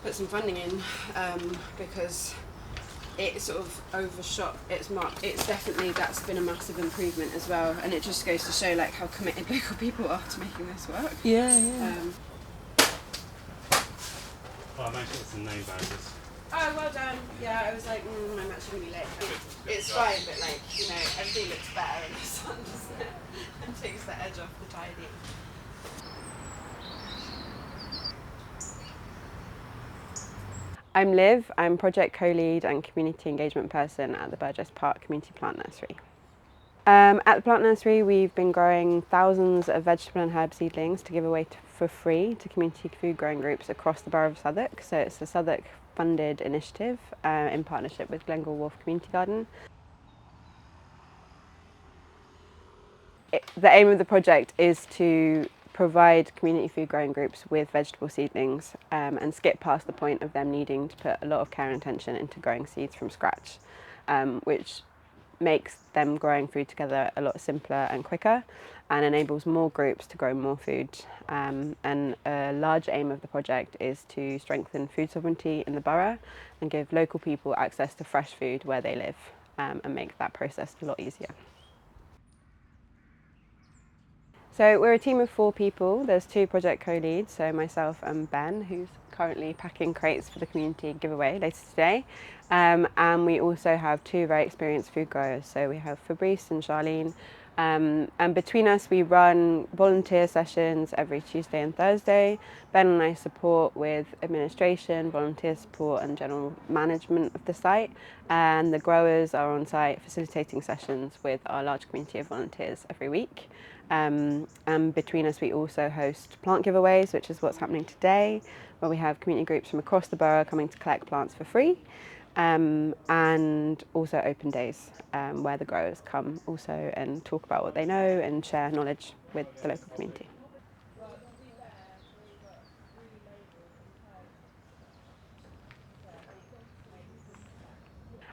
put some funding in because it sort of overshot its mark. It's definitely, that's been a massive improvement as well, and it just goes to show like how committed local people are to making this work. Yeah. I managed to get some name badges. Oh, well done. Yeah, I was like, I'm actually really late. It's fine, but like, you know, everything looks better in the sun, doesn't it? And takes the edge off the tidying. I'm Liv. I'm project co-lead and community engagement person at the Burgess Park Community Plant Nursery. At the plant nursery, we've been growing thousands of vegetable and herb seedlings to give away for free to community food growing groups across the borough of Southwark. So it's a Southwark funded initiative in partnership with Glengall Wharf Community Garden. The aim of the project is to provide community food growing groups with vegetable seedlings and skip past the point of them needing to put a lot of care and attention into growing seeds from scratch, which makes them growing food together a lot simpler and quicker and enables more groups to grow more food. And a large aim of the project is to strengthen food sovereignty in the borough and give local people access to fresh food where they live and make that process a lot easier. So we're a team of 4 people. There's 2 project co-leads, so myself and Ben, who's currently packing crates for the community giveaway later today. And we also have 2 very experienced food growers. So we have Fabrice and Charlene. And between us, we run volunteer sessions every Tuesday and Thursday. Ben and I support with administration, volunteer support and general management of the site. And the growers are on site facilitating sessions with our large community of volunteers every week. And between us we also host plant giveaways, which is what's happening today, where we have community groups from across the borough coming to collect plants for free, and also open days where the growers come also and talk about what they know and share knowledge with the local community.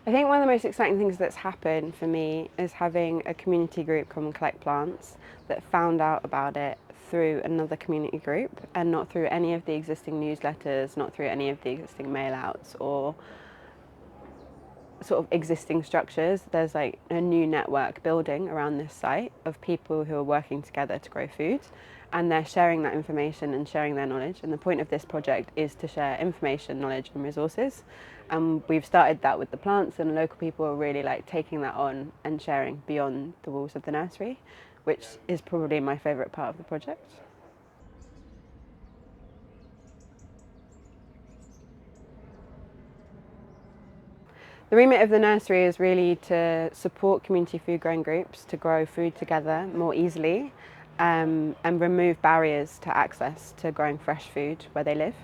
I think one of the most exciting things that's happened for me is having a community group come and collect plants that found out about it through another community group and not through any of the existing newsletters, not through any of the existing mail outs or sort of existing structures. There's like a new network building around this site of people who are working together to grow food, and they're sharing that information and sharing their knowledge. And the point of this project is to share information, knowledge and resources. And we've started that with the plants, and local people are really like taking that on and sharing beyond the walls of the nursery, which is probably my favourite part of the project. The remit of the nursery is really to support community food growing groups to grow food together more easily and remove barriers to access to growing fresh food where they live.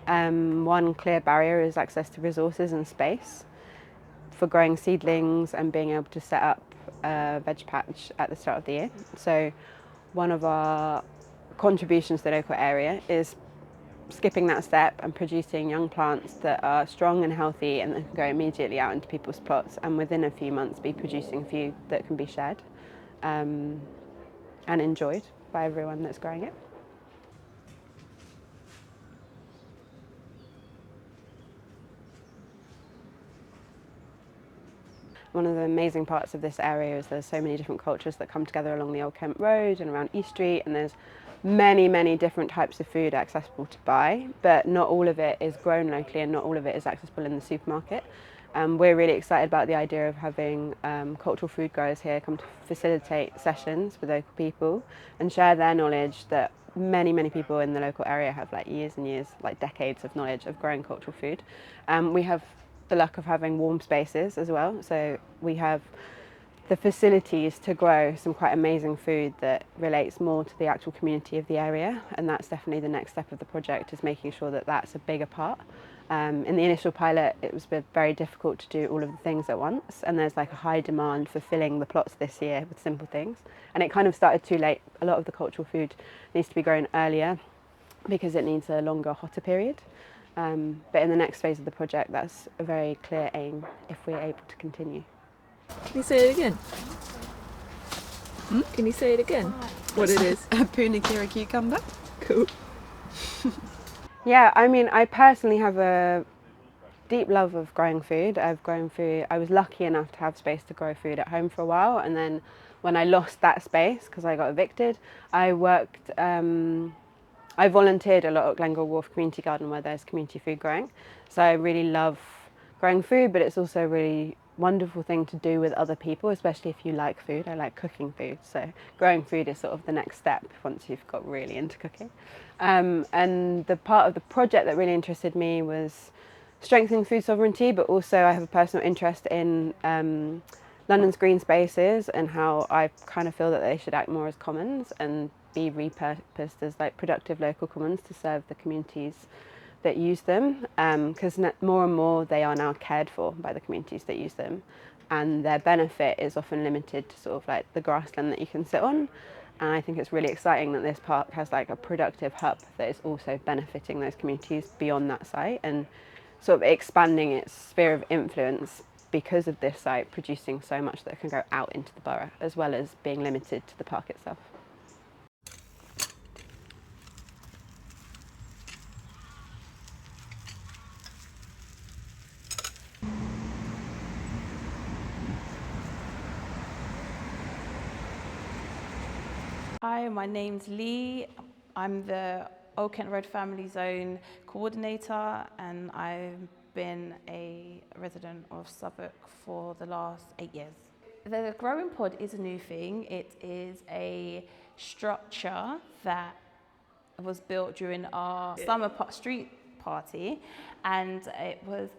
One clear barrier is access to resources and space for growing seedlings and being able to set up a veg patch at the start of the year. So one of our contributions to the local area is skipping that step and producing young plants that are strong and healthy and that can go immediately out into people's plots, and within a few months be producing food that can be shared and enjoyed by everyone that's growing it. One of the amazing parts of this area is there's so many different cultures that come together along the Old Kent Road and around East Street, and there's many different types of food accessible to buy, but not all of it is grown locally and not all of it is accessible in the supermarket. We're really excited about the idea of having cultural food growers here come to facilitate sessions with local people and share their knowledge that many people in the local area have like years and years, like decades of knowledge of growing cultural food. We have the luck of having warm spaces as well, so we have the facilities to grow some quite amazing food that relates more to the actual community of the area, and that's definitely the next step of the project, is making sure that that's a bigger part. In the initial pilot it was very difficult to do all of the things at once, and there's like a high demand for filling the plots this year with simple things, and it kind of started too late. A lot of the cultural food needs to be grown earlier because it needs a longer, hotter period. But in the next phase of the project, that's a very clear aim if we're able to continue. Can you say it again? Can you say it again? What it is? A punicura cucumber. Cool. Yeah, I mean, I personally have a deep love of growing food. I've grown food. I was lucky enough to have space to grow food at home for a while, and then when I lost that space because I got evicted, I worked. I volunteered a lot at Glengall Wharf Community Garden where there's community food growing. So I really love growing food, but it's also a really wonderful thing to do with other people, especially if you like food. I like cooking food, so growing food is sort of the next step once you've got really into cooking. And the part of the project that really interested me was strengthening food sovereignty, but also I have a personal interest in London's green spaces and how I kind of feel that they should act more as commons and be repurposed as like productive local commons to serve the communities that use them, because more and more they are now cared for by the communities that use them, and their benefit is often limited to sort of like the grassland that you can sit on. And I think it's really exciting that this park has like a productive hub that is also benefiting those communities beyond that site and sort of expanding its sphere of influence because of this site producing so much that can go out into the borough as well as being limited to the park itself. Hi, my name's Lee. I'm the Old Kent Road Family Zone Coordinator, and I've been a resident of Southwark for the last 8 years. The growing pod is a new thing. It is a structure that was built during our street party, and it was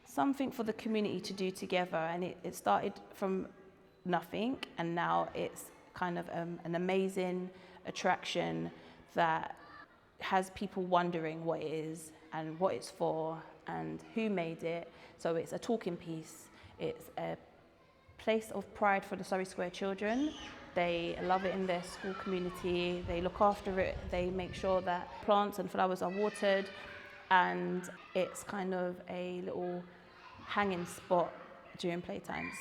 something for the community to do together, and it started from nothing, and now it's kind of an amazing attraction that has people wondering what it is and what it's for and who made it. So it's a talking piece. It's a place of pride for the Surrey Square children. They love it in their school community. They look after it. They make sure that plants and flowers are watered, and it's kind of a little hanging spot during playtimes.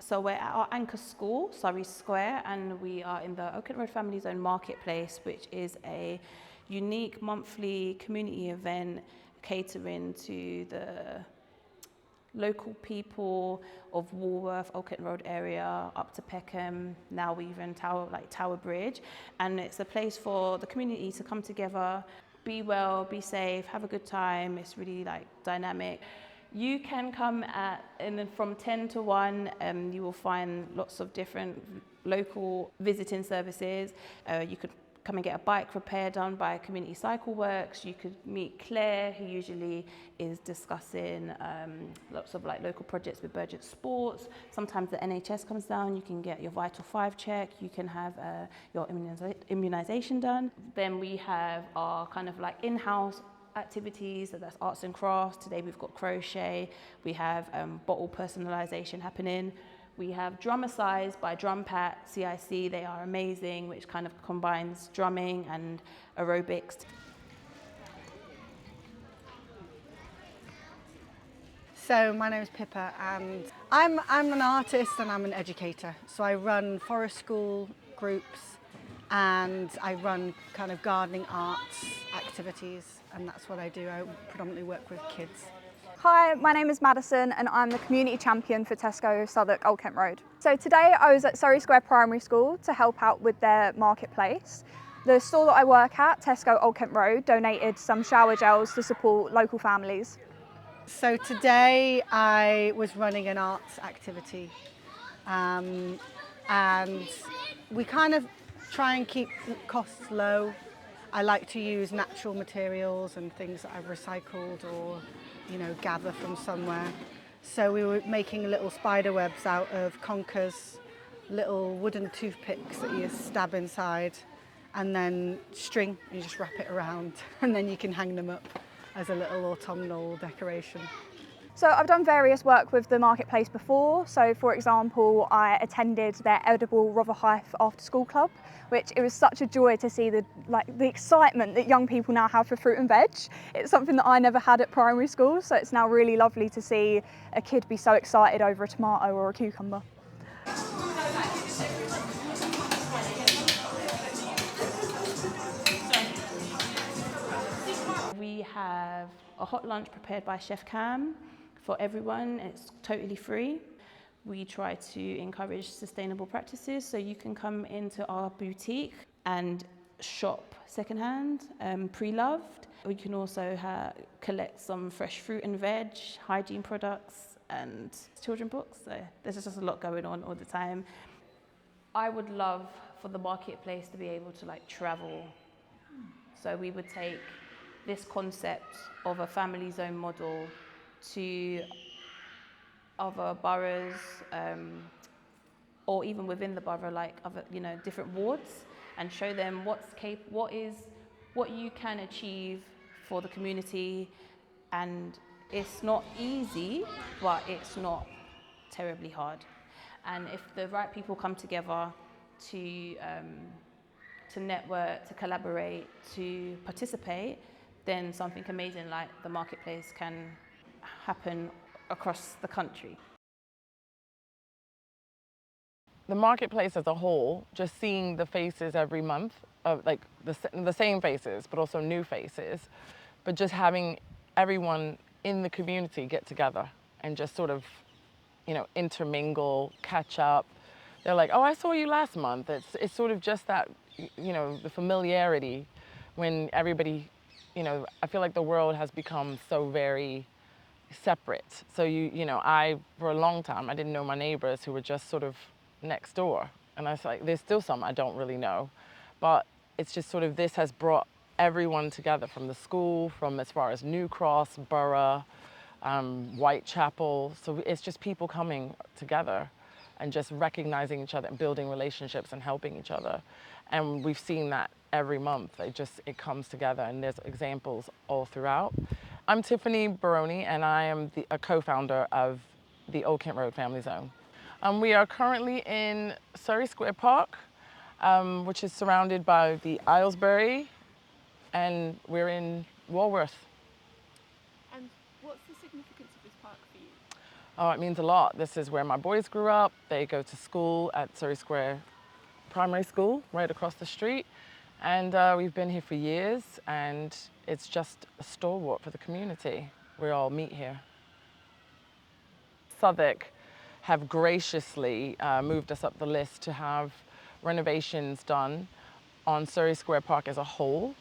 So we're at our anchor school, Surrey Square, and we are in the Old Kent Road Family Zone Marketplace, which is a unique monthly community event catering to the local people of Walworth, Old Kent Road area, up to Peckham, now even Tower Bridge. And it's a place for the community to come together, be well, be safe, have a good time. It's really dynamic. You can come from 10 to 1, you will find lots of different local visiting services. You could come and get a bike repair done by Community Cycle Works. You could meet Claire, who usually is discussing lots of local projects with Burgess Sports. Sometimes the NHS comes down, you can get your Vital 5 check, you can have your immunisation done. Then we have our kind of in-house activities, so that's arts and crafts. Today we've got crochet, we have bottle personalisation happening. We have Drummercise by Drumpat CIC. They are amazing, which kind of combines drumming and aerobics. So my name is Pippa, and I'm an artist and I'm an educator. So I run forest school groups and I run kind of gardening arts activities, and that's what I do. I predominantly work with kids. Hi, my name is Madison and I'm the Community Champion for Tesco Southwark Old Kent Road. So today I was at Surrey Square Primary School to help out with their marketplace. The store that I work at, Tesco Old Kent Road, donated some shower gels to support local families. So today I was running an arts activity, and we kind of try and keep costs low. I like to use natural materials and things that I've recycled or gather from somewhere. So we were making little spider webs out of conkers, little wooden toothpicks that you stab inside, and then string, you just wrap it around, and then you can hang them up as a little autumnal decoration. So I've done various work with the marketplace before. So for example, I attended their Edible Rotherhithe After School Club, which it was such a joy to see the excitement that young people now have for fruit and veg. It's something that I never had at primary school, so it's now really lovely to see a kid be so excited over a tomato or a cucumber. a hot lunch prepared by Chef Cam for everyone. It's totally free. We try to encourage sustainable practices, so you can come into our boutique and shop secondhand, pre-loved. We can also collect some fresh fruit and veg, hygiene products, and children books. So there's just a lot going on all the time. I would love for the marketplace to be able to travel. So we would take this concept of a family zone model to other boroughs, or even within the borough, other, different wards, and show them what you can achieve for the community. And it's not easy, but it's not terribly hard. And if the right people come together to network, to collaborate, to participate, then something amazing like the marketplace can happen across the country. The marketplace as a whole, just seeing the faces every month, of the same faces, but also new faces, but just having everyone in the community get together and just sort of, intermingle, catch up. They're like, oh, I saw you last month. It's sort of just that, the familiarity when everybody, I feel like the world has become so very separate. So for a long time, I didn't know my neighbors who were just sort of next door. And I was like, there's still some I don't really know. But it's just sort of, this has brought everyone together from the school, from as far as New Cross, Borough, Whitechapel. So it's just people coming together and just recognizing each other and building relationships and helping each other. And we've seen that every month. It comes together, and there's examples all throughout. I'm Tiffany Baroni, and I am a co-founder of the Old Kent Road Family Zone. We are currently in Surrey Square Park, which is surrounded by the Aylesbury, and we're in Walworth. And what's the significance of this park for you? Oh, it means a lot. This is where my boys grew up. They go to school at Surrey Square Primary School, right across the street. And we've been here for years, and it's just a stalwart for the community. We all meet here. Southwark have graciously moved us up the list to have renovations done on Surrey Square Park as a whole.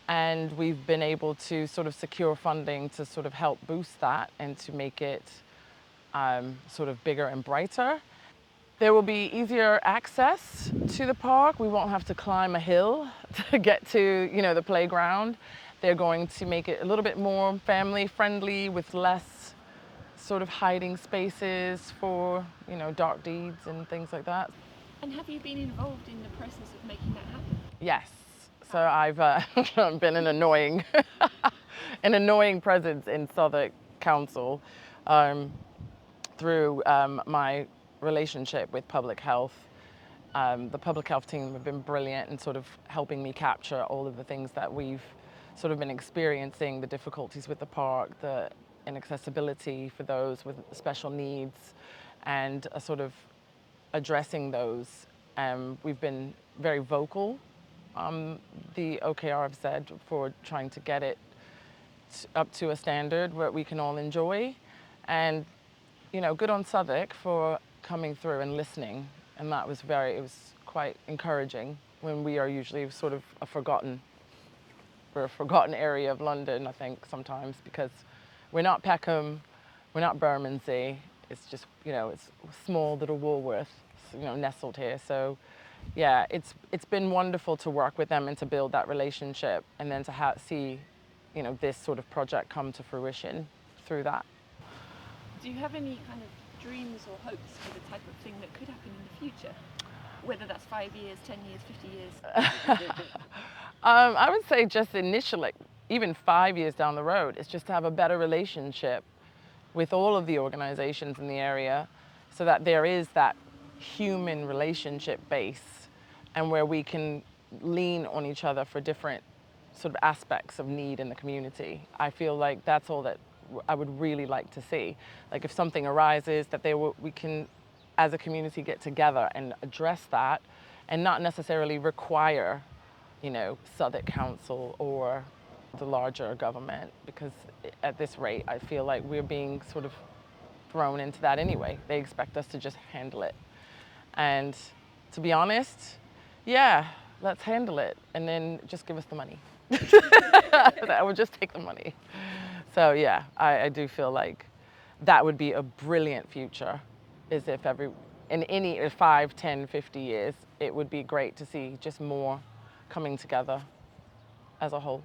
And we've been able to sort of secure funding to sort of help boost that and to make it sort of bigger and brighter. There will be easier access to the park. We won't have to climb a hill to get to, the playground. They're going to make it a little bit more family friendly with less sort of hiding spaces for, dark deeds and things like that. And have you been involved in the process of making that happen? Yes. So I've been an annoying presence in Southwark Council through my relationship with public health. The public health team have been brilliant in sort of helping me capture all of the things that we've sort of been experiencing, the difficulties with the park, the inaccessibility for those with special needs, and sort of addressing those. We've been very vocal, the OKR have said, for trying to get it up to a standard where we can all enjoy. And, good on Southwark for coming through and listening. And it was quite encouraging when we are usually sort of we're a forgotten area of London, I think, sometimes, because we're not Peckham, we're not Bermondsey. It's just, it's small little Walworth, nestled here. So yeah, it's been wonderful to work with them and to build that relationship, and then to see, this sort of project come to fruition through that. Do you have any kind of dreams or hopes for the type of thing that could happen in the future? Whether that's 5 years, 10 years, 50 years? I would say just initially, even 5 years down the road, is just to have a better relationship with all of the organizations in the area, so that there is that human relationship base, and where we can lean on each other for different sort of aspects of need in the community. I feel like that's all that I would really like to see. Like, if something arises, that we can, as a community, get together and address that, and not necessarily require, Southwark Council or, the larger government, because at this rate, I feel like we're being sort of thrown into that anyway. They expect us to just handle it. And to be honest, yeah, let's handle it and then just give us the money. I would just take the money. So yeah, I do feel like that would be a brilliant future, is if in any 5, 10, 50 years, it would be great to see just more coming together as a whole.